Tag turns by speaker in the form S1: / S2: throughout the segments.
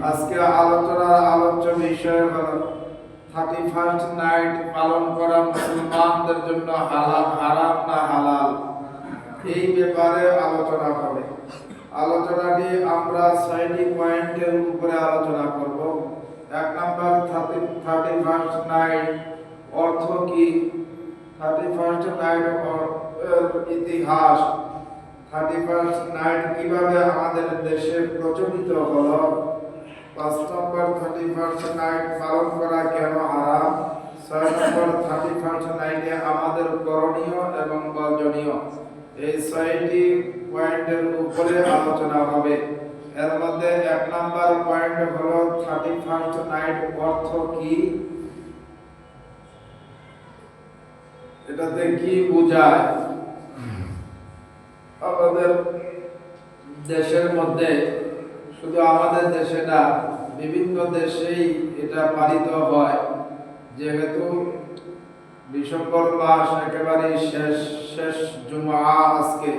S1: আজকে আলোচনার আলোচ্য বিষয় হলো 31st নাইট পালন করা মুসলমানদের জন্য হারাম না হালাল, এই ব্যাপারে আলোচনা হবে। আলোচনাটি আমরা 6টি পয়েন্টের উপরে আলোচনা করব। 1 নম্বর 31st নাইট অর্থ কি, 31st নাইট এর ইতিহাস, 31st নাইট কিভাবে আমাদের দেশে প্রচলিত হলো, 5 নম্বর 31st নাইট পালন করা কেন হারাম, 6 নম্বর 31st নাইটে আমাদের করণীয় এবং বর্জনীয়, এই 6টি পয়েন্টের উপরে আলোচনা হবে। এর মধ্যে 1 নম্বর পয়েন্ট হলো 31st নাইট অর্থ কি, এটাতে কি বোঝায়। আমাদের দেশের মধ্যে, শুধু আমাদের দেশে না, বিভিন্ন দেশেই এটা পালিত হয়। যেহেতু ডিসেম্বর মাস একেবারে শেষ জুমা আজকে,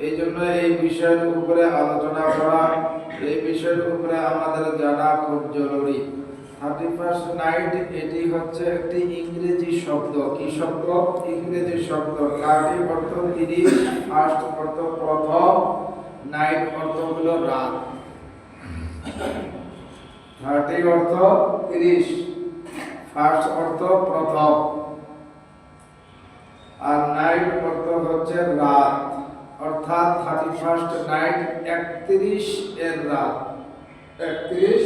S1: এই জন্য এই বিষয়ের উপরে আলোচনা করা, এই বিষয়ের উপরে আমাদের জানা খুব জরুরি। 31st নাইট এটি হচ্ছে একটি ইংরেজি শব্দ। কি শব্দ? ইংরেজি শব্দ। 30 অর্থ 30, ফার্স্ট অর্থ প্রথম, নাইট অর্থ হলো রাত। 30 অর্থ 30, ফার্স্ট অর্থ প্রথম, আর নাইট অর্থ হচ্ছে রাত। অর্থাৎ 31st নাইট 31 এর রাত, 31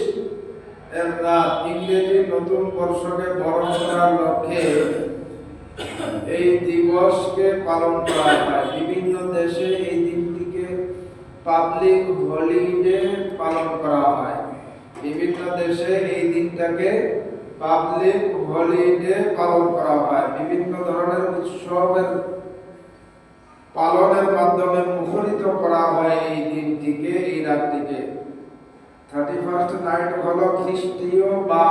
S1: এর রাত। ইংরেজি নতুন বর্ষকে বরণ করার লক্ষ্যে এই দিবসকে পালন করা হয়। বিভিন্ন দেশে এই দিনটিকে পাবলিক হলিডে পালন করা হয়। বিভিন্ন দেশে এই দিনটাকে পাবলিক হলিডে পালন করা হয়। বিভিন্ন ধরনের উৎসবের পালনের মাধ্যমে মুখরিত করা হয় এই দিনটিকে, এই রাতটিকে। 31st নাইট হলো খ্রিস্টীয় বা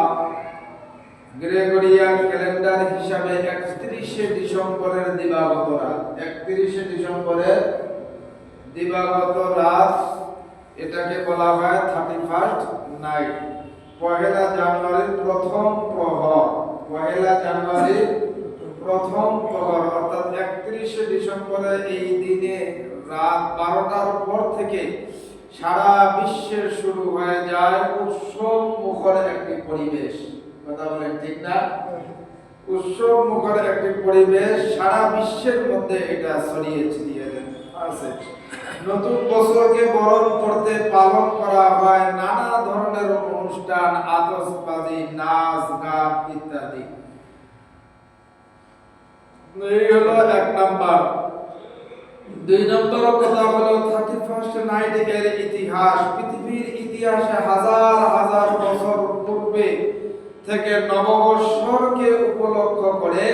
S1: গ্রেগরিয়ান ক্যালেন্ডার হিসাবে 31শে ডিসেম্বরের দিবাগত রাত। 31শে ডিসেম্বরের দিবাগত রাত, এটাকে বলা হয় 31st নাইট। 1 জানুয়ারির প্রথম প্রহর, 1 জানুয়ারির প্রথম প্রহর অর্থাৎ 31শে ডিসেম্বরে এই দিনে রাত 12টার পর থেকে সারা বিশ্বে শুরু হয়ে যায় উৎসব মুখর একটি পরিবেশ। কথা বলেন ঠিক না? উৎসব মুখর একটি পরিবেশ সারা বিশ্বের মধ্যে এটা ছড়িয়ে ছিটিয়ে আছে। নতুন বছরকে বরণ করতে পালন করা হয় নানা ধরনের অনুষ্ঠান, আতশবাজি, নাচ গান ইত্যাদি। এই হলো 1 নাম্বার। 2 নম্বর কথা হলো 31st নাইট এর ইতিহাস। পৃথিবীর ইতিহাসে হাজার হাজার বছর পূর্বে থেকে নববর্ষকে উপলক্ষ করে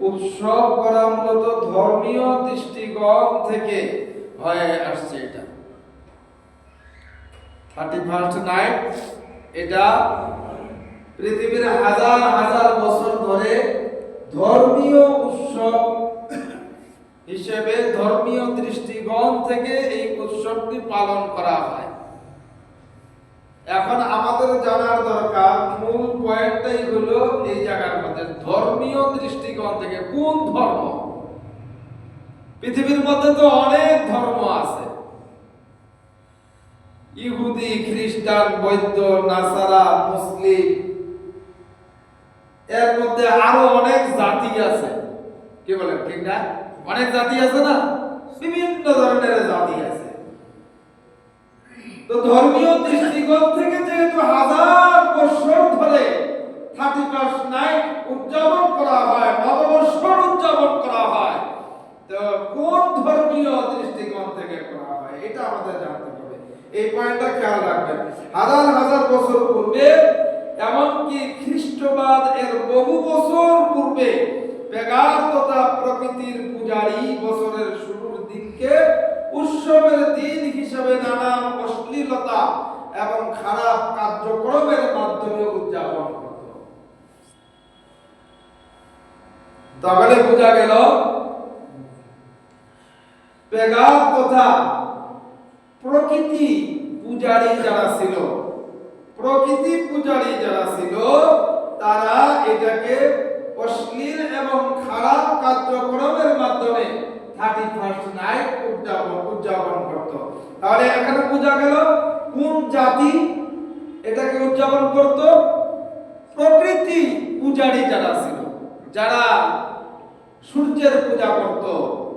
S1: উৎসব করা মূলত ধর্মীয় দৃষ্টিকোণ থেকে হয়ে আসছে। এটা 31st নাইট এটা পৃথিবীর হাজার হাজার বছর ধরে ধর্মীয় উৎসব হিসেবে, ধর্মীয় দৃষ্টিকোণ থেকে এই উৎসবটি পালন করা হয়। এখন আমাদের জানার দরকার, মূল পয়েন্টটাই হলো এই জায়গার মধ্যে ধর্মীয় দৃষ্টিকোণ থেকে কোন ধর্ম। পৃথিবীর মধ্যে তো অনেক ধর্ম আছে, ইহুদি, খ্রিস্টান, বৌদ্ধ, নাসারা, মুসলিম, এর মধ্যে আরো অনেক জাতি আছে। কি বলেন ঠিক না? অনেক জাতি আছে না, বিভিন্ন ধরনের জাতি আছে। তো ধর্মীয় দৃষ্টিকোণ থেকে যেহেতু হাজার বছর ধরে 31st নাইট উদযাপন করা হয়, নববর্ষ উদযাপন করা হয়, তো কোন ধর্মীয় দৃষ্টিকোণ থেকে করা হয় এটা আমাদের জানতে হবে। এই পয়েন্টটা খেয়াল রাখবেন। হাজার হাজার বছর পূর্বে, এমনকি খ্রিস্টবাদ এর বহু বছর পূর্বে, পেগান তথা প্রকৃতির পূজারী বছরের শুরুর দিনকে উৎসবের দিন হিসেবে নানান অশ্লীলতা এবং খারাপ কার্যক্রমের মাধ্যমে উদযাপন করত। তাহলে বোঝা গেল পেগান তথা প্রকৃতি পূজারী যারা ছিল, প্রকৃতি পূজারী যারা ছিল তারা এটাকে অশ্লীল এবং খারাপ কার্যক্রমের মাধ্যমে 31st নাইট উদযাপন করত। তাহলে এখানে বোঝা গেল কোন জাতি এটাকে উদযাপন করত? প্রকৃতি পূজারী যারা ছিল, যারা সূর্যের পূজা করত,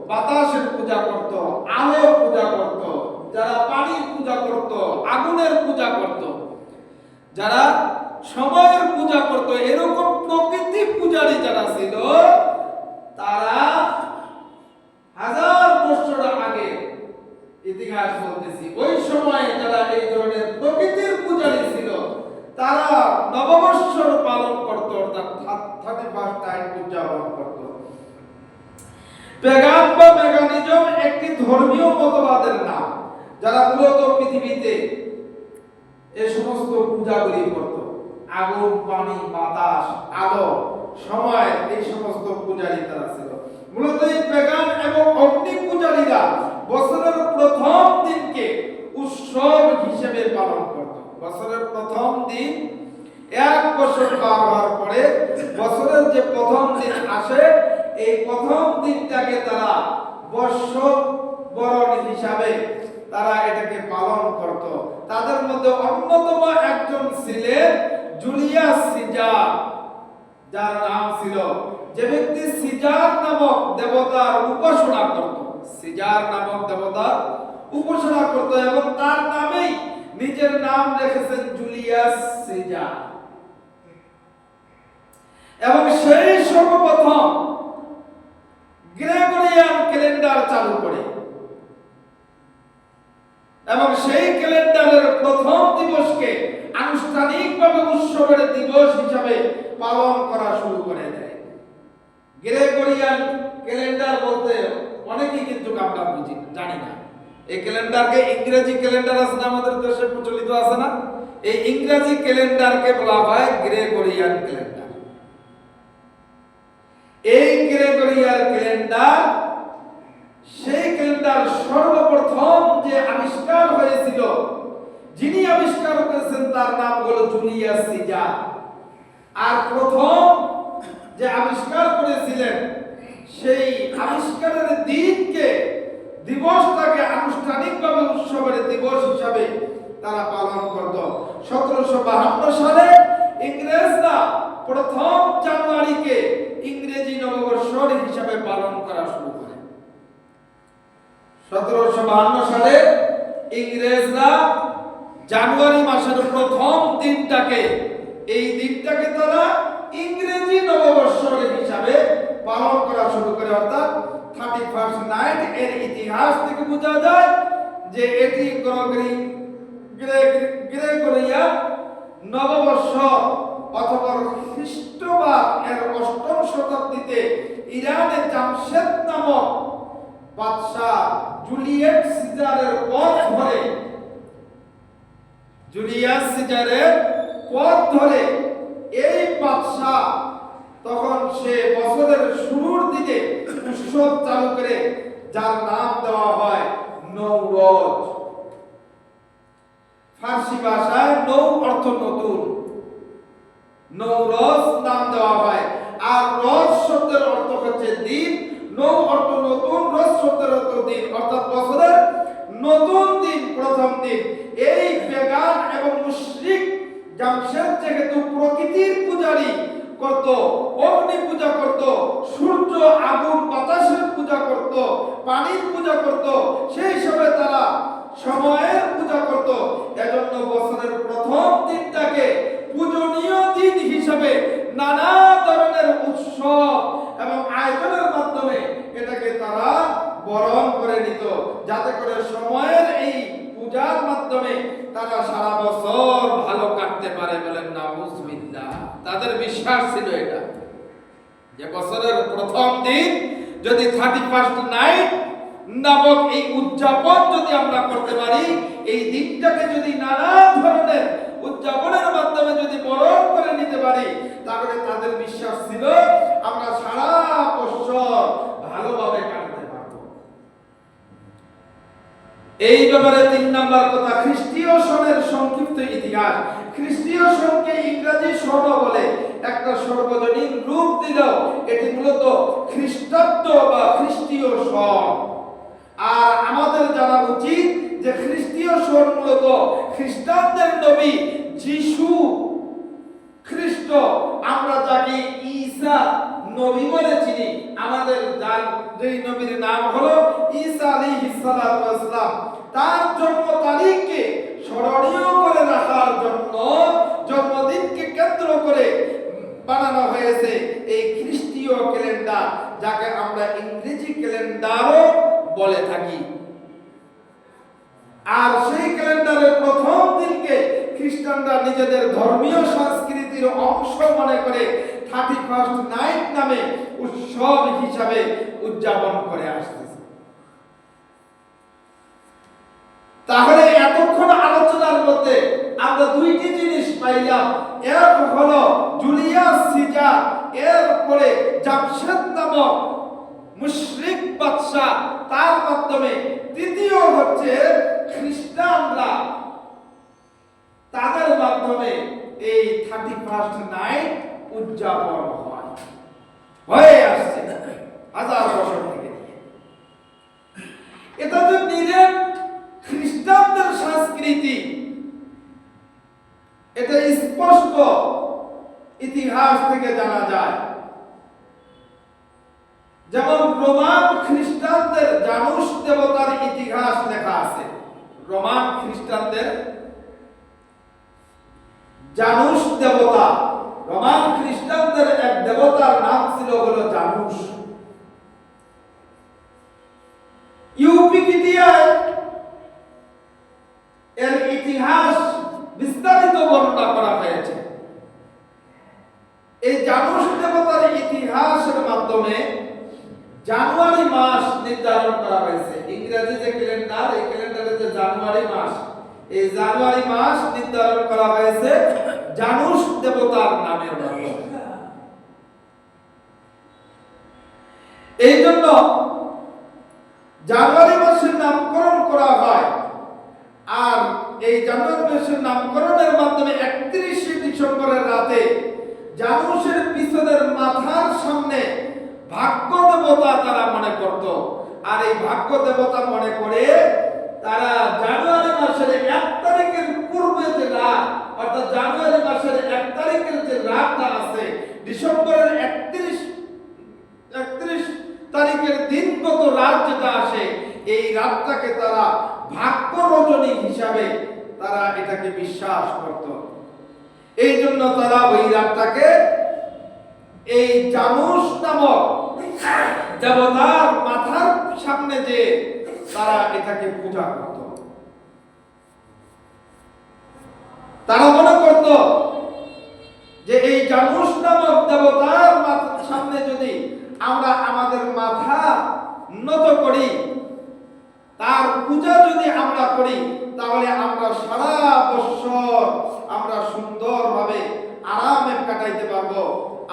S1: বাতাসের পূজা করত, আলোর পূজা করত, যারা পানির পূজা করত, আগুনের পূজা করত, যারা সময়ের পূজা করত, এরকম প্রকৃতি পূজারী যারা ছিল তারা হাজার বছর আগে ইতিহাস বলতেছি, ওই সময় যারা এই ধরনের প্রকৃতির পূজারী ছিল তারা নববর্ষর পালন করত, অর্থাৎ 31st নাইট উদযাপন করত। পেগান বা পেগানিজম একটি ধর্মীয় মতবাদের নাম, যারা মূলত পৃথিবীতে এই সমস্ত পূজাগুলি করত। আগুন, পানি, বাতাস, আলো, সময়, এই সমস্ত পূজারী তারা ছিল। মূলত এই পেগান এবং অগ্নি পূজারীরা বছরের প্রথম দিনকে উৎসব হিসেবে পালন করত। বছরের প্রথম দিন, এক বছর পার হওয়ার পরে বছরের যে প্রথম দিন আসে, এই প্রথম দিনটাকে তারা বর্ষ বরণ হিসাবে তারা এটাকে পালন করত। তাদের মধ্যে অন্যতম একজন ছিলেন জুলিয়াস সিজার, যার নাম ছিল, যে ব্যক্তি সিজার নামক দেবতার উপাসনা করত, সিজার নামক দেবতার উপাসনা করত এবং তার নামেই নিজের নাম রেখেছেন জুলিয়াস সিজার। এবং সেই সর্বপ্রথম গ্রেগরিয়ান ক্যালেন্ডার চালু করে এবং সেই ক্যালেন্ডারের প্রথম দিবসকে আনুষ্ঠানিকভাবে উৎসবের দিবস হিসাবে পালন করা শুরু করে দেয়। গ্রেগরিয়ান ক্যালেন্ডার বলতে অনেকেই কিন্তু আমরা জানি না। এই ক্যালেন্ডারকে ইংরেজি ক্যালেন্ডার আছে না, আমাদের দেশে প্রচলিত আছে না, এই ইংরেজি ক্যালেন্ডারকে বলা হয় গ্রেগরিয়ান ক্যালেন্ডার। এই গ্রেগরিয়ান ক্যালেন্ডার, সেই ক্যালেন্ডার সর্বপ্রথম যে আবিষ্কার হয়েছিল, যিনি আবিষ্কার করেছেন তার নাম হলো জুলিয়াস সিজার। আর প্রথম যে আবিষ্কার করেছিলেন, সেই আবিষ্কারের দিনকে, দিবসটাকে আনুষ্ঠানিকভাবে উৎসবের দিবস হিসাবে তারা পালন করত। 1752 সালে ইংরেজরা প্রথম জানুয়ারিকে ইংরেজি নববর্ষর হিসাবে পালন করা শুরু করে। 1752 সালে ইংরেজরা জানুয়ারি মাসের প্রথম দিনটাকে, এই দিনটাকে তারা ইংরেজি নববর্ষর হিসাবে পালন করা শুরু করে। অর্থাৎ 31st নাইট এর ইতিহাস থেকে বোঝা যায় যে এটি গ্রেগরিয়ান নববর্ষ অথবা খ্রিস্টবাদ এর 8ম শতাব্দীতে ইরানে জামশেদ নামক বাদশা জুলিয়াস সিজারের পথ ধরে, জুলিয়াস সিজারের পথ ধরে এই বাদশা তখন সে বছরের শুরুর দিকে উৎসব চালু করে, যার নাম দেওয়া হয় নওরোজ। ফার্সি ভাষায় নৌ অর্থ নতুন, নওরোজ নাম দেওয়া হয়। আর রোজ শব্দের অর্থ হচ্ছে দিন, নৌ অর্থ নতুন, রোজ শব্দের অর্থ দিন, অর্থাৎ বছরের নতুন দিন, প্রথম দিন। এই পেগান এবং মুশরিক জামশেদ যেহেতু প্রকৃতির পূজারী করত, অগ্নি পূজা করত, সূর্য, আগুন, বাতাসের পূজা করত, পানির পূজা করত, সেই হিসাবে তারা সময়ের পূজা করত। এজন্য বছরের প্রথম দিনটাকে পূজনীয় দিন হিসাবে নানা ধরনের উৎসব এবং আয়োজনের মাধ্যমে এটাকে তারা বরণ করে নিত, যাতে করে সময়ের এই পূজার মাধ্যমে তারা সারা বছর ভালো কাটতে পারে। বলেন নাউজুবিল্লাহ। তাদের বিশ্বাস ছিল এটা, যে বছরের প্রথম দিন যদি 31st নাইট নামক এই উদযাপন যদি আমরা করতে পারি, এই দিনটাকে যদি নানা ধরনের উদযাপনের মাধ্যমে যদি বরণ করে নিতে পারি, তাহলে তাদের বিশ্বাস ছিল আমরা সারা বছর ভালোভাবে কাটাতে পারবো। এই ব্যাপারে 3 নাম্বার কথা, খ্রিস্টীয় সনের সংক্ষিপ্ত ইতিহাস। খ্রিস্টীয় সনকে ইংরেজি সন বলে একটা সর্বজনীন রূপ দিল। এটি মূলত খ্রিস্টাব্দ বা খ্রিস্টীয় সন। আর আমাদের জানা উচিত যে খ্রিস্টীয় সন মূলত খ্রিস্টানদের নবী যিশু খ্রিস্ট, আমরা যাকে ঈসা নবী বলে চিনি, আমাদের যেই নবীর নাম হলো ঈসা আলাইহিস সালাতু ওয়াস সালাম, তার জন্ম তারিখকে স্মরণীয় করে রাখার জন্য জন্মদিনকে কেন্দ্র করে বানানো হয়েছে এই খ্রিস্টীয় ক্যালেন্ডার, যাকে আমরা ইংরেজি ক্যালেন্ডারও বলে থাকি। আর সেই ক্যালেন্ডারের প্রথম দিনকে খ্রিস্টানরা নিজেদের ধর্মীয় সংস্কৃতির অংশ মনে করে 31st নাইট নামে উৎসব হিসাবে উদযাপন করে আসতেছে। তাহলে এতক্ষণ আলোচনার মধ্যে আমরা দুইটি জিনিস পাইলাম। এক হলো জুলিয়াস সিজার, এরপরে জামশেদ নামক মুশরিক বাদশা, তার মাধ্যমে। দ্বিতীয় হচ্ছে খ্রিস্টানরা, তাদের মাধ্যমে এই 31st নাইট উদযাপন হয়ে আসছে হাজার বছর থেকে। এটা যে নিজের খ্রিস্টানদের সংস্কৃতি, এটা স্পষ্ট ইতিহাস থেকে জানা যায়। যেমন রোমান খ্রিস্টানদের জানুস দেবতার ইতিহাস লেখা আছে। রোমান খ্রিস্টানদের জানুস দেবতা, রোমান খ্রিস্টানদের এক দেবতার নাম ছিল হলো জানুস। ইউপিডিয়ায় এর ইতিহাস বিস্তারিত বর্ণনা করা হয়েছে। এই জানুস দেবতার ইতিহাসের মাধ্যমে জানুয়ারি মাস নির্ধারণ করা হয়েছে। ইংরেজি যে ক্যালেন্ডার, এই ক্যালেন্ডারে যে জানুয়ারি মাস, এই জানুয়ারি মাস নির্ধারণ করা হয়েছে জানুস দেবতার নামের মাধ্যমে। এই জন্য জানুয়ারি মাসের নামকরণ করা হয়। আর এই জানুয়ারি মাসের নামকরণের মাধ্যমে 31শে ডিসেম্বরের রাতে জানুসের পিছনের মাথার সামনে ভাগ্য দেবতা তারা মনে করত। আর এই ভাগ্য দেবতা মনে করে তারা জানুয়ারি মাসের 1 তারিখের পূর্বে যে রাত, অর্থাৎ জানুয়ারি মাসের 1 তারিখের যে রাতটা আছে, ডিসেম্বরের 31 তারিখের দিনগত রাত যেটা আসে, এই রাতটাকে তারা ভাগ্য রজনী হিসাবে তারা এটাকে বিশ্বাস করত। এই জন্য তারা ওই রাতটাকে এই জানুস নামক দেবতার মাথার সামনে যে তারা এটাকে পূজা করত। তারা মনে করত যে এই জানুস নামক দেবতার মাথার সামনে যদি আমরা আমাদের মাথা নত করি, তার পূজা যদি আমরা করি, তাহলে আমরা সারা বছর আমরা সুন্দরভাবে আরামে কাটাইতে পারবো।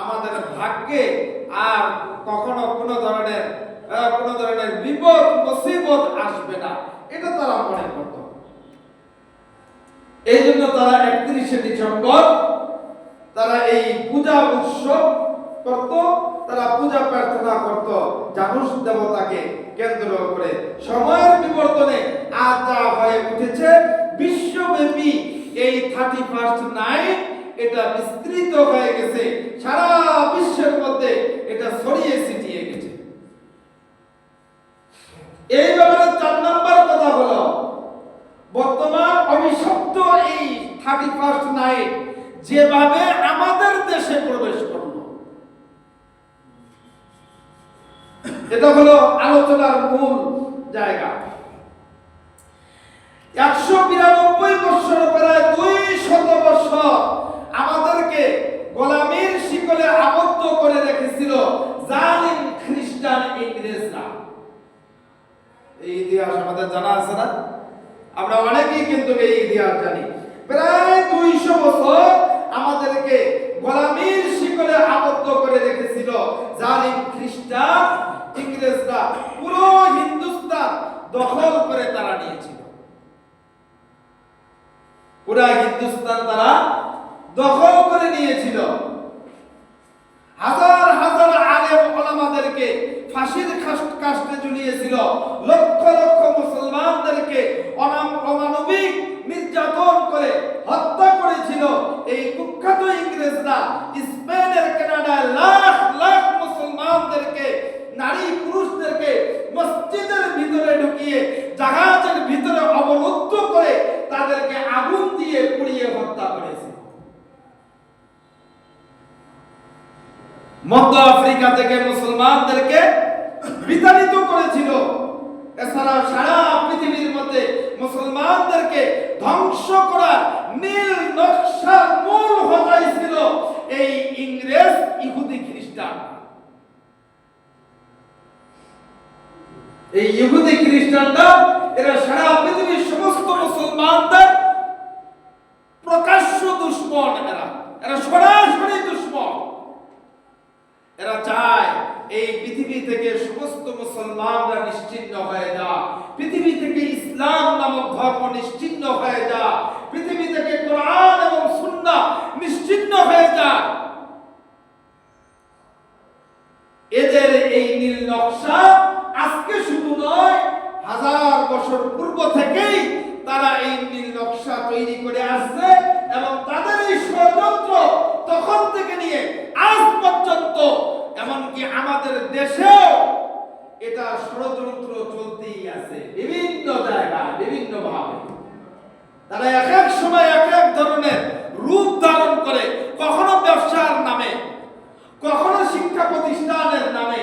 S1: আমাদের ভাগ্যে আর কখনো কোনো ধরনের বিপদ মুসিবত আসবে না, এটা তারা মনে করত। এই জন্য তারা 31শে ডিসেম্বর তারা এই পূজা উৎসব করত, তারা পূজা প্রার্থনা করত জানুস দেবতাকে কেন্দ্র করে। সময়ের বিবর্তনে আজ যা হয়ে উঠেছে বিশ্বব্যাপী এই 31st নাইট, এটা বিস্তৃত হয়ে গেছে, সারা বিশ্বের মধ্যে এটা ছড়িয়ে ছিটিয়ে গেছে। এই ব্যাপারে 4 নম্বর কথা হলো, বর্তমান অভিশপ্ত এই 31st নাইট যেভাবে আমাদের দেশে প্রবেশ করলো, এটা হলো আলোচনার মূল জায়গা। 192 বছর, প্রায় 200 বছর আমাদেরকে গোলামীর শিকলে আবদ্ধ করে রেখেছিল জালিম খ্রিস্টান ইংরেজরা। এই ইতিহাস আমাদের জানা আছে না? আমরা অনেকেই কিন্তু এই ইতিহাস জানি। প্রায় 200 বছর আমাদেরকে গোলামীর শিকলে আবদ্ধ করে রেখেছিল জালিম খ্রিস্টান ইংরেজরা। পুরো হিন্দুস্তান দখল করে তারা নিয়েছিল। পুরো হিন্দুস্তান তারা দখল করে নিয়েছিল। হাজার হাজার আলেম ওলামাদেরকে ফাঁসির কাস্টে ঝুলিয়েছিল। লক্ষ লক্ষ মুসলমানদেরকে অমানবিক নির্যাতন করে হত্যা করেছিল। এই কুখ্যাত ইংরেজরা স্পেনের কানাডায় লাখ লাখ মুসলমানদেরকে, নারী পুরুষদেরকে মসজিদের ভিতরে ঢুকিয়ে জাহাজের ভিতরে অবরুদ্ধ করে তাদেরকে আগুন দিয়ে পুড়িয়ে হত্যা করেছে। মধ্য আফ্রিকা থেকে মুসলমানদেরকে বিতাড়িত করেছিল। এছাড়া সারা পৃথিবীর মধ্যে মুসলমানদেরকে ধ্বংস করার নীল নকশার মূল হোতাই ছিল এই ইংরেজ ইহুদি খ্রিস্টান। এই ইহুদি খ্রিস্টানরা এরা সারা পৃথিবীর সমস্ত মুসলমানদের প্রকাশ্য দুশমন। এরা সরাসরি দুশমন। এরা চায় এই পৃথিবী থেকে সমস্ত মুসলমানরা নিশ্চিহ্ন হয়ে যাক, পৃথিবী থেকে ইসলাম নামক ধর্ম নিশ্চিহ্ন হয়ে যাক, পৃথিবী থেকে কোরআন এবং সুন্নাহ নিশ্চিহ্ন হয়ে যাক। এদের এই নীল নকশা আজকে শুধু নয়, হাজার বছর পূর্ব থেকেই তারা এই নীল নকশা তৈরি করে আসছে এবং তাদের এই ষড়যন্ত্র তখন থেকে নিয়ে আজ পর্যন্ত, এমনকি আমাদের দেশেও এটা ষড়যন্ত্র চলতেই আছে। বিভিন্ন জায়গায় বিভিন্ন ভাবে তারা এক এক সময় এক এক ধরনের রূপ ধারণ করে, কখনো ব্যবসার নামে, কখনো শিক্ষা প্রতিষ্ঠানের নামে,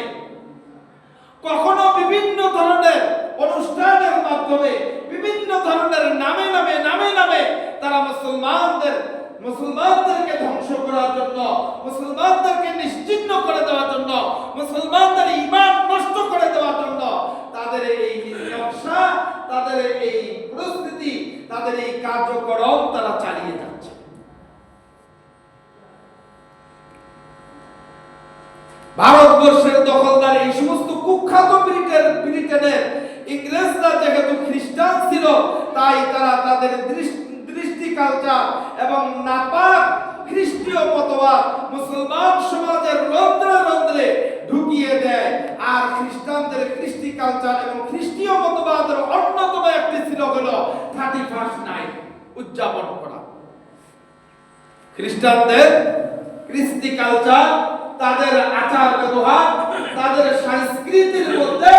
S1: কখনো বিভিন্ন ধরনের অনুষ্ঠানের মাধ্যমে, বিভিন্ন ধরনের নামে নামে নামে নামে তারা মুসলমানদেরকে ধ্বংস করার জন্য, মুসলমানদেরকে নিশ্চিহ্ন করে দেওয়ার জন্য, মুসলমানদের ঈমান নষ্ট করে দেওয়ার জন্য তাদের এই নকশা, তাদের এই পরিস্থিতি, তাদের এই কার্যক্রম তারা চালিয়ে যাচ্ছে। ভারতবর্ষের দখলদার এই সমস্ত কুখ্যাত ব্রিটেনের ইংরেজরা যেহেতু খ্রিস্টান ছিল, তাই তারা তাদের দৃষ্টি কালচার এবং নাপাক খ্রিস্টীয় মতবাদ মুসলমান সমাজের রন্ধ্রে রন্ধ্রে ঢুকিয়ে দেয়। আর খ্রিস্টানদের কৃষ্টি কালচার এবং খ্রিস্টীয় মতবাদের অন্যতম একটি ছিল হলো 31st নাইট উদযাপন করা। খ্রিস্টানদের কৃষ্টি কালচার, তাদের আচার ব্যবহার, তাদের সংস্কৃতির মধ্যে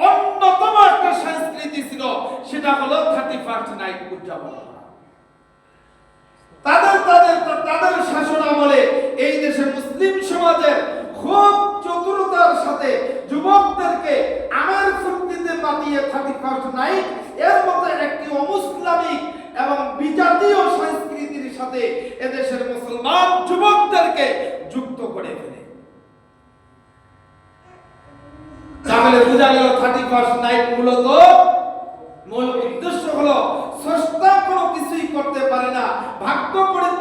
S1: অন্যতম একটা সংস্কৃতি ছিল, সেটা হলো 31st নাইট উদযাপন করা। তাদের শাসন আমলে এই দেশের মুসলিম সমাজের খুব চতুরতার সাথে যুবকদেরকে আমের ফুর্তিতে মাতিয়ে 31st নাইট এর মধ্যে একটি অমুসলামিক এবং বিজাতীয় সংস্কৃতির সাথে এদেশের মুসলমান যুবকদেরকে যুক্ত করে ফেলে। তাহলে বোঝা গেল 31st নাইট মূলত মূল উদ্দেশ্য হলো স্রষ্টা কোনো কিছুই করতে পারে না, ভাগ্য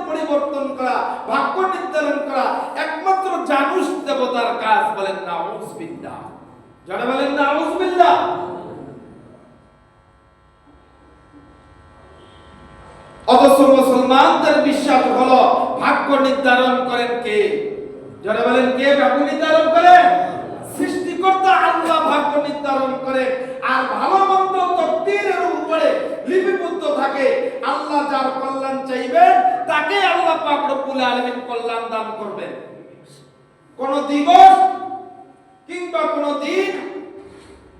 S1: পরিবর্তন করা, ভাগ্য নির্ধারণ করা একমাত্র জানুস দেবতার কাজ। বলেন নাউযুবিল্লাহ, যারা বলেন নাউযুবিল্লাহ। অথচ মুসলমানদের বিশ্বাস হলো ভাগ্য নির্ধারণ করেন কে? যারা বলেন কে ভাগ্য নির্ধারণ করেন? সৃষ্টিকর্তা আল্লাহ ভাগ্য নির্ধারণ করে। আর ভালো মন্দ তকদীরের উপরে লিপিবদ্ধ থাকে। আল্লাহ যার কল্যাণ চাইবেন তাকে আল্লাহ পাক রব্বুল আলামিন কল্যাণ দান করবেন। কোন দিবস কিংবা কোন দিন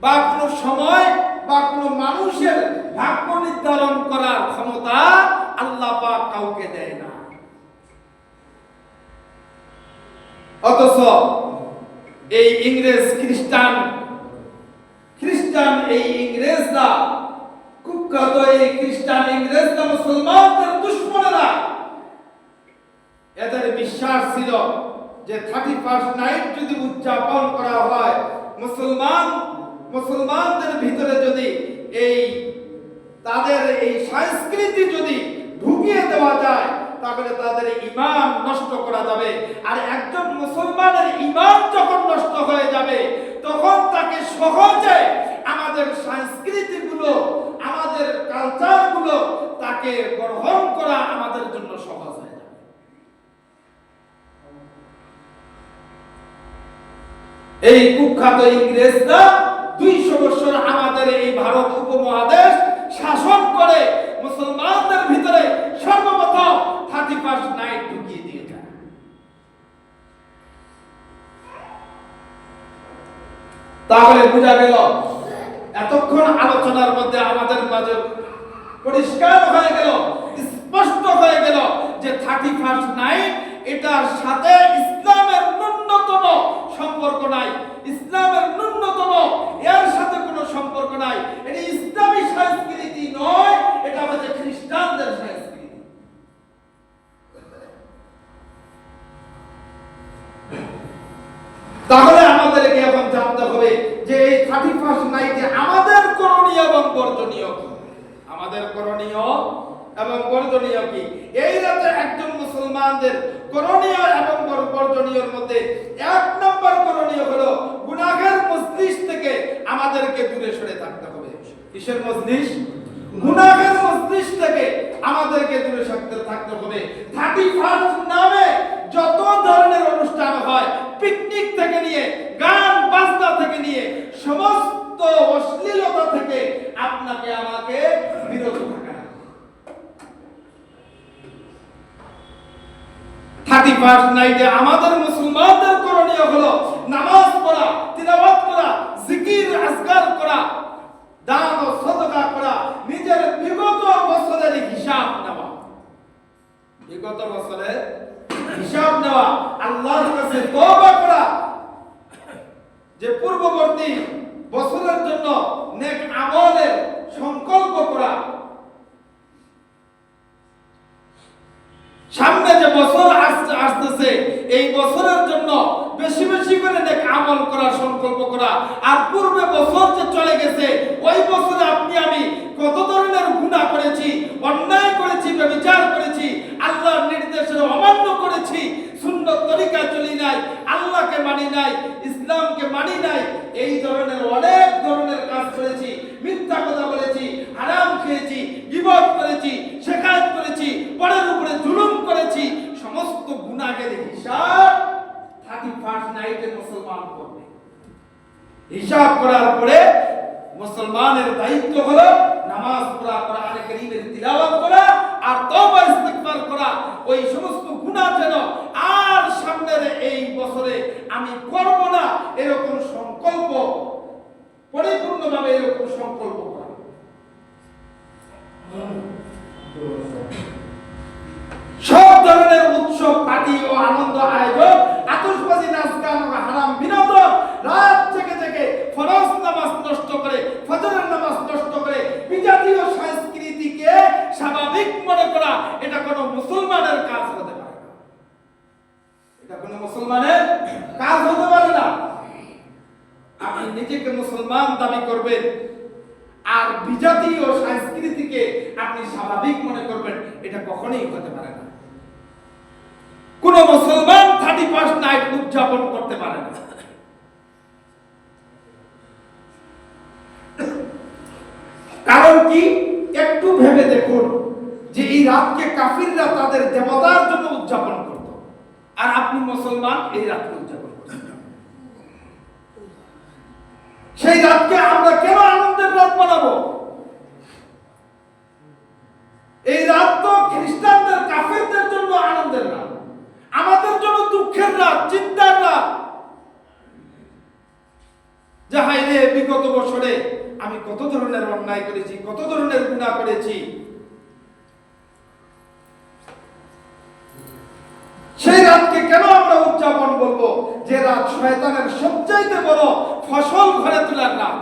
S1: বা কোন সময় বা কোন মানুষের ভাগ্য নির্ধারণ করার ক্ষমতা আল্লাহ পাক কাউকে দেয় না। অথচ এই ইংরেজ খ্রিস্টান এই ইংরেজরা, কুখ্যাত এই খ্রিস্টান ইংরেজরা মুসলমানদের দুশমনেরা, এদের বিশ্বাস ছিল যে 31st নাইট যদি উদযাপন করা হয়, মুসলমানদের ভিতরে যদি তাদের এই সংস্কৃতি যদি ঢুকিয়ে দেওয়া যায়, তাহলে তাদের ঈমান নষ্ট করা যাবে। আর একজন মুসলমানের ঈমান যখন নষ্ট হয়ে যাবে, তখন তাকে সহজে আমাদের সংস্কৃতিগুলো, আমাদের কালচারগুলো তাকে গ্রহণ করা আমাদের জন্য সহজ হয়ে যাবে।
S2: এই কুখ্যাত ইংরেজরা 200 বছর আমাদের এই ভারত উপমহাদেশ শাসন করে মুসলমানদের ভিতরে সর্বপ্রথম 31st নাইট ঢুকিয়ে দিয়ে যায়। তাহলে বোঝা গেল এতক্ষণ আলোচনার মধ্যে আমাদের মাঝে পরিষ্কার হয়ে গেল, স্পষ্ট হয়ে গেল যে 31st নাইট এটার সাথে ইসলামের ন্যূনতম সম্পর্ক নাই, ইসলামের ন্যূনতম এর সাথে কোনো সম্পর্ক নাই। এটা ইসলামী সংস্কৃতি নয়, এটা হচ্ছে খ্রিস্টানদের সংস্কৃতি। তাহলে আমাদেরকে এখন জানতে হবে যে এই 31st নাইটে আমাদের করণীয় এবং বর্জনীয় কি, আমাদের করণীয় এবং বর্জনীয় কি। এই রাতে একজন মুসলমানদের করণীয় এবং বর্জনীয়র মধ্যে 1 নম্বর করণীয় হলো গুনাহের মজলিস থেকে আমাদেরকে দূরে সরে থাকতে হবে। কিসের মজলিস? গুনাহের মজলিস থেকে আমাদেরকে দূরে থাকতে হবে। 31st নামে যত ধরনের অনুষ্ঠান হয়, পিকনিক থেকে নিয়ে গান বাজনা থেকে নিয়ে সমস্ত অশ্লীলতা থেকে আপনাকে আমাকে বিরত থাকা। 31st নাইটে আমাদের মুসলমানদের করণীয় হলো নামাজ পড়া, তিলাওয়াত করা, জিকির আজকার করা, দান ও সদকা করা, নিজের বিগত বছরের হিসাব নেওয়া, বিগত বছরের হিসাব নেওয়া, আল্লাহর কাছে তওবা করা, যে পূর্ববর্তী বছরের জন্য নেক আমলের সংকল্প করা, সামনে যে বছর আসতেছে এই বছরের জন্য বেশি বেশি করে নেক আমল করার সংকল্প করা। আর পূর্বে বছর যে চলে গেছে ওই বছরে আপনি আমি কত ধরনের গুনাহ করেছি, অন্যায় করেছি, ব্যভিচার করেছি, আল্লাহর নির্দেশের অমান্য করেছি, সুন্নত তরিকা চলি নাই, আল্লাহকে মানি নাই, ইসলামকে মানি নাই, এই ধরনের অনেক ধরনের কাজ করেছি, মিথ্যা কথা বলেছি, হারাম খেয়েছি, গীবত করেছি, শেখায়ত করেছি, পরের উপরে জুলুম করেছি, সমস্ত গুনাহের হিসাব 31st নাইটে মুসলমান করবে। হিসাব করার পরে মুসলমানের দায়িত্ব হলো নামাজ পড়া, কোরআনে কারীমের তিলাওয়াত করা আর তওবা ইস্তিগফার করা। ওই সমস্ত গুনাহ যেন আর সামনের এই বছরে আমি করব না এরকম সংকল্প, পরিপূর্ণভাবে এরকম সংকল্প করা। সব ধরনের উৎসব পার্টি ও আনন্দ আয়োজন, আতশবাজি, নাচ গান ও হারাম বিনোদন, রাত জেগে জেগে ফরজ নামাজ নষ্ট করে, ফজরের নামাজ নষ্ট করে বিজাতীয় সংস্কৃতিকে স্বাভাবিক মনে করা, এটা কোনো মুসলমানের কাজ হতে পারে না। এটা কোনো মুসলমানের কাজ হতে পারে না। আপনি নিজেকে মুসলমান দাবি করবেন আর বিজাতীয় সংস্কৃতিকে আপনি স্বাভাবিক মনে করবেন, এটা কখনোই হতে পারে না। কোন মুসলমান 31st নাইট উদযাপন করতে পারে না। কারণ কি? একটু ভেবে দেখুন যে এই রাতকে কাফিররা তাদের দেবতার জন্য উদযাপন করত, আর আপনি মুসলমান এই রাতকে উদযাপন করছেন। সেই রাতকে আমরা কেন আনন্দের রাত বানাবো? এই রাত তো খ্রিস্টানদের, কাফেরদের জন্য আনন্দের রাত, আমাদের জন্য দুঃখের রাত, চিন্তার রাত। যে হায়রে বিগত বছরে আমি কত ধরনের অন্যায় করেছি, কত ধরনের গুনাহ করেছি। সেই রাতকে কেন আমরা উদযাপন বলবো? যে রাত শয়তানের সবচাইতে বড় ফসল ঘরে তোলার রাত।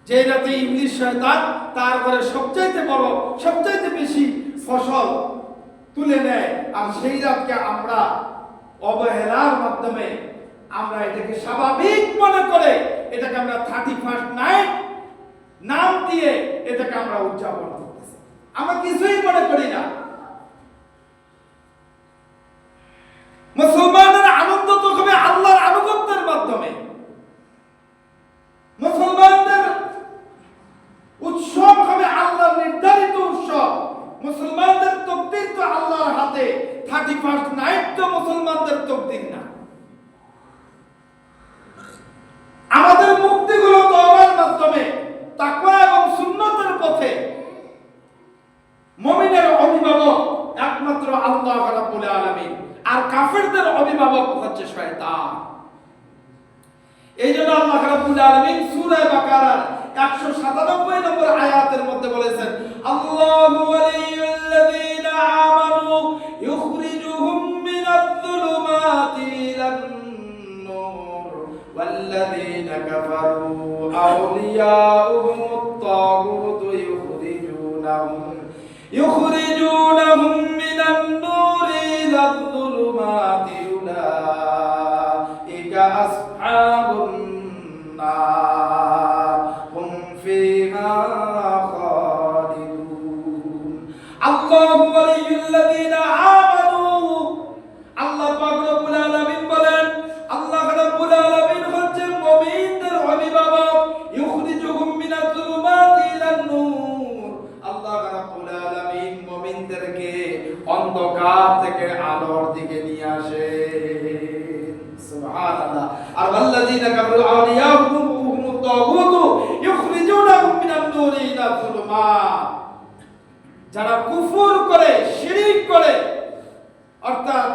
S2: যে রাতে ইবলিস শয়তান তার ঘরে সবচাইতে বড়, সবচাইতে বেশি ফসল তুলে নেয়, আর সেই রাতকে আমরা অবহেলার মাধ্যমে আমরা এটাকে স্বাভাবিক মনে করে এটাকে আমরা 31st নাইট নাম দিয়ে এটাকে আমরা উদযাপন করতেছি। আমরা কিছুই মনে করি না। মুসলমানের আনন্দ তো হবে আল্লাহর আনুগত্যের মাধ্যমে। মুসলমানদের উৎসব হবে আল্লাহর নির্ধারিত উৎসব। মুসলমানদের তকদির তো আল্লাহর হাতে। 31st নাইট তো মুসলমানদের তকদির না। কাফেরদের অভিভাবক হচ্ছে শয়তান। এই জন্য আল্লাহ রাব্বুল আলামিন সূরা বাকারার 197 নম্বর আয়াতের মধ্যে বলেছেন, আল্লাহু ওয়ালিয়ুল্লাযীনা আমানু ইউখরিজুহুম মিনায-যুলুমাতি ইলান-নূর ওয়াল্লাযীনা কাফারু আউলিয়াউহুমুত-তাগুতু ইউখরিজুনাহুম মিনান-নূরি ইলায-যুলুমাতি উলাইকা আসহাবুন নার হুম ফিহা খালিদুন। আল্লাহু ওয়ালিয়ুল্লাযীনা আমানু, আল্লাহ পাক রব্বুল আলামিন বলেন, আল্লাহ রাব্বুল আলামিন হচ্ছেন মুমিনদের অভিভাবক। ইউখরিজুহুম মিনায-যুলুমাতি ইলান-নূর, আল্লাহ রাব্বুল আলামিন মুমিনদেরকে অন্ধকার থেকে আলোর দিকে নিয়ে আসে। সুবহানাল্লাহ। আর ওয়াল্লাযীনা কাফারু আউলিয়াউহুমুত তাগুতু ইউখরিজুনাহুম মিনান-নূরি ইলায-যুলুমাত, যারা কুফর করে, শিরক করে, অর্থাৎ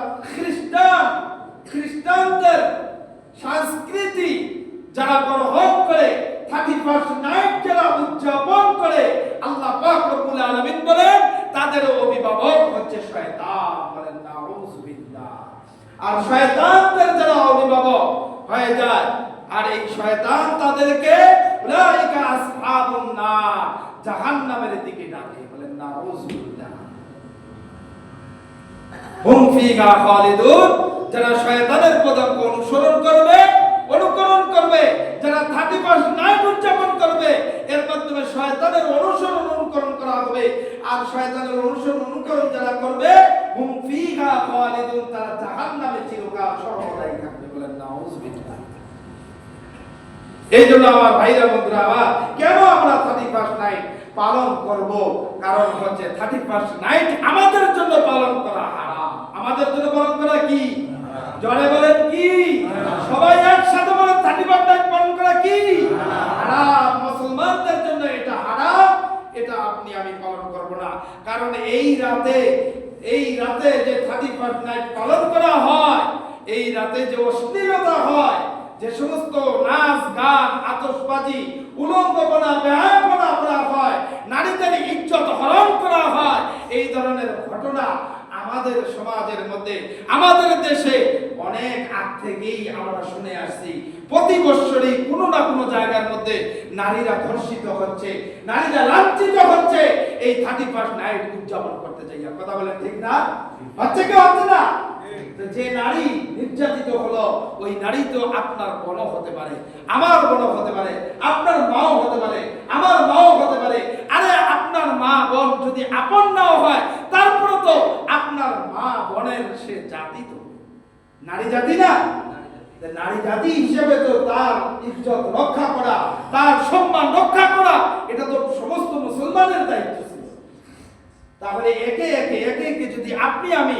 S2: খ্রিস্টানদের সংস্কৃতি যারা গ্রহণ করে, 31st নাইট যারা উদযাপন করে, আল্লাহ পাক রব্বুল আলামিন বলেন তাদের অভিভাবক হচ্ছে শয়তান। বলেন নাউযুবিল্লাহ। আর শয়তানদের যারা অভিভাবক হয়ে যায়, আর এই শয়তান তাদেরকে উলাইকা আসহাবুন নার, জাহান্নামের দিকে ডাকে। বলেন নাউযুবিল্লাহ। হুম ফিহা খালিদুন, যারা শয়তানের পদাঙ্ক অনুকরণ করবে, যারা 31st নাইট উদযাপন করবে, এর মাধ্যমে শয়তানের অনুকরণ করা হবে। আর শয়তানের অনুকরণ যারা করবে, হুম ফিহা খালিদুন, তারা জাহান্নামে চিরকাল সর্বদাই থাকবে। বলেন নাউযুবিল্লাহ। এই জন্য আমার ভাইরা বন্ধুরা আমার, কেন আমরা 31st নাইট পালন করব? কারণ হচ্ছে 31st নাইট আমাদের জন্য পালন করা হারাম। আমাদের জন্য পালন করা কি? জোরে বলেন কি? সবাই একসাথে বলেন 31st নাইট পালন করা কি? হারাম। মুসলমানদের জন্য এটা হারাম, এটা আপনি আমি পালন করব না। কারণ এই রাতে যে 31st নাইট পালন করা হয়, এই রাতে যে অশ্লীলতা হয়, যে সমস্ত নাচ গান, আতশবাজি, উলঙ্গপনা, বেহায়াপনা করা হয়, নারীদের ইজ্জত হরণ করা হয়, এই ধরনের ঘটনা আমাদের সমাজের মধ্যে, আমাদের দেশে অনেক আগ থেকেই আমরা শুনে আসছি। প্রতি বছরই কোনো না কোনো জায়গার মধ্যে নারীরা ধর্ষিত হচ্ছে, নারীরা লাঞ্ছিত হচ্ছে এই 31st নাইট উদযাপন করতে যাইয়া। কথা বলেন ঠিক না? হচ্ছে কি হচ্ছে না? যে নারী নির্যাতিত হলো, ওই নারী তো আপনার বোন হতে পারে, আমার বোন হতে পারে, আপনার মাও হতে পারে, আমার মাও হতে পারে। আরে আপনার মা বোন যদি আপন নাও হয়, তারপরে তো আপনার মা বোনের সে জাতি, তো নারী জাতি না? নারী জাতি হিসেবে তো তার ইজ্জত রক্ষা করা, তার সম্মান রক্ষা করা, এটা তো সমস্ত মুসলমানের দায়িত্ব ছিল। তাহলে একে একে যদি আপনি আমি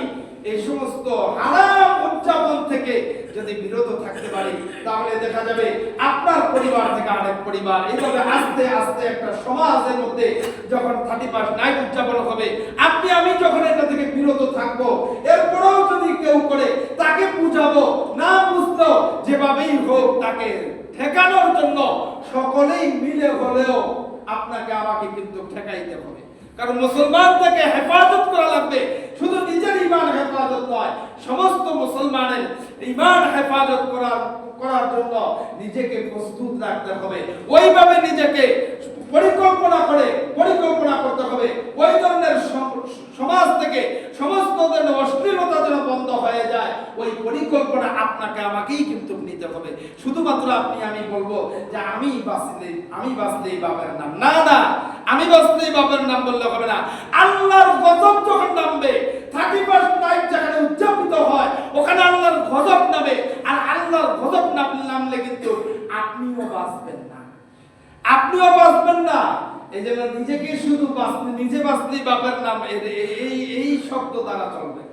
S2: এই সমস্ত হারাম উদযাপন থেকে যদি বিরত থাকতে পারি, তাহলে দেখা যাবে আপনার পরিবার থেকে আরেক পরিবার, এইভাবে আস্তে আস্তে একটা সমাজের মধ্যে যখন 31st নাইট উদযাপন হবে, আপনি আমি যখন এটা থেকে বিরত থাকবো, এরপরেও যদি কেউ করে, তাকে বুঝাবো, না বুঝতো যেভাবেই হোক তাকে ঠেকানোর জন্য সকলেই মিলে হলেও আপনাকে আমাকে কিন্তু ঠেকাইতে হবে। কারণ মুসলমানদেরকে হেফাজত করা লাগবে, শুধু নিজের ঈমান হেফাজত নয়, সমস্ত মুসলমানের ঈমান হেফাজত করার জন্য নিজেকে প্রস্তুত রাখতে হবে। ওইভাবে নিজেকে পরিকল্পনা করতে হবে। ওই ধরনের সমাজ থেকে সমস্ত ধরনের অশ্লীলতা যেন বন্ধ হয়ে যায়, ওই পরিকল্পনা আপনাকে আমাকেই কিন্তু নিতে হবে। শুধুমাত্র আপনি আমি বলবো যে আমি বাঁচলেই বাবার নাম, না, আমি বাঁচলেই বাবার নাম বললে হবে না। আল্লাহর গজব যখন নামবে, 31st নাইট যেখানে উদযাপিত হয়, ওখানে আল্লাহর গজব নামে। আর আল্লাহর গজব নামলে কিন্তু আপনিও বাঁচবেন না। এই জন্য নিজেকে শুধু নিজে বাঁচলেই বাবার নাম, এই শব্দ দ্বারা চলবে।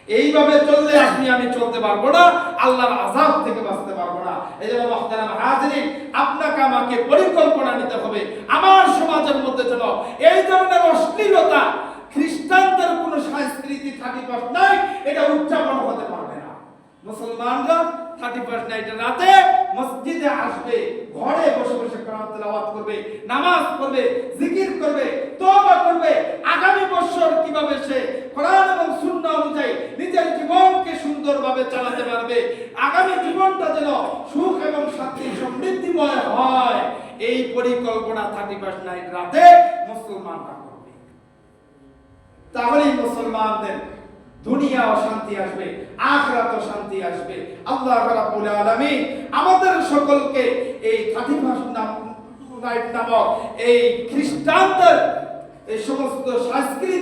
S2: এইভাবে চললে আপনি আমি চলতে পারবো না, আল্লাহর আযাব থেকে বাঁচতে পারবো না। এই জন্য মুহতারাম হাজিরিন, আপনাকে আমাকে পরিকল্পনা নিতে হবে আমার সমাজের মধ্যে যেন এই ধরনের অশ্লীলতা, খ্রিস্টানদের কোনো সংস্কৃতি 31st নাইট এটা উদযাপন হতে পারবে না। মুসলমানরা 31st নাইটের রাতে মসজিদে আসবে, ঘরে বসে বসে কোরআন তেলাওয়াত করবে, নামাজ পড়বে, জিকির করবে, তওবা করবে, আগামী বছর কিভাবে সে কোরআন এবং সুন্নাহ অনুযায়ী নিজের জীবনকে সুন্দরভাবে চালাতে পারবে, আগামী জীবনটা যেন সুখ এবং শান্তি সমৃদ্ধিময় হয়, এই পরিকল্পনা 31st নাইট রাতে মুসলমানরা করবে। তাহলেই মুসলমানদের দুনিয়াও শান্তি আসবে, আখিরাতেও শান্তি আসবে। আল্লাহ রাব্বুল আলামিন আমাদের সকলকে এই 31st নাইট নামক এই খ্রিস্টানদের এই সমস্ত সংস্কৃতি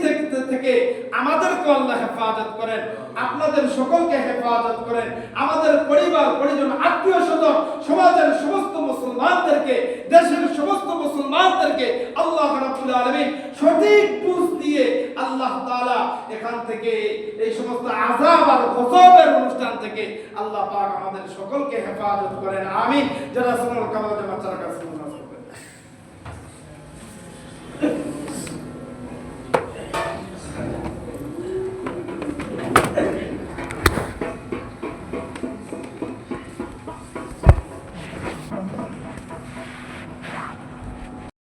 S2: থেকে আমাদেরকে আল্লাহ হেফাজত করেন, আপনাদের সকলকে হেফাজত করেন, আমাদের পরিবার পরিজন আত্মীয় স্বজন সমাজের সমস্ত মুসলমানদেরকে, দেশের সমস্ত মুসলমানদেরকে আল্লাহ রাব্বুল আলামিন সঠিক বুঝ দিয়ে আল্লাহ তাআলা এখান থেকে এই সমস্ত আযাব আর গজবের অনুষ্ঠান থেকে আল্লাহ পাক আমাদের সকলকে হেফাজত করেন। আমিন। যারা সুন্নাত কামাল জামাত